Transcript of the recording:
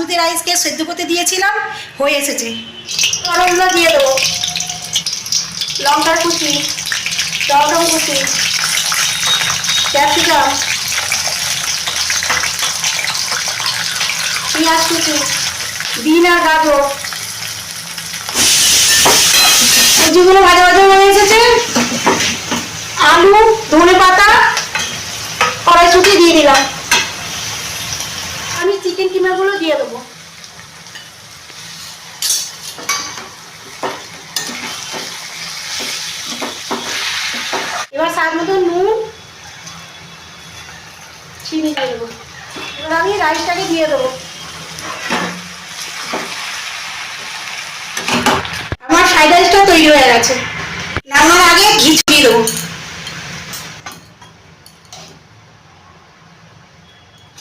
বাসমতি রাইসকে সেদ্ধ করতে দিয়েছিলাম, হয়ে এসেছে। গরমটা দিয়ে দেবো, লঙ্কার কুচি, টমেটো কুচি, ক্যাপসিকাম, পেঁয়াজ কুচি, বিন আর গাজর। সবজিগুলো ভাজা ভাজা হয়ে এসেছে। আলু, ধনে পাতা, কড়াইশুঁটি দিয়ে দিলাম। আমি চিকেন কিমাগুলো দিয়ে দেবো। এবার স্বাদ মতো নুন, চিনি দিয়ে দেবো। এবার আমি রাইসটাকে দিয়ে দেবো। আমার ফ্রাইড রাইসটা তৈরি হয়ে গেছে। নামার আগে ঘি ছড়িয়ে দেবো।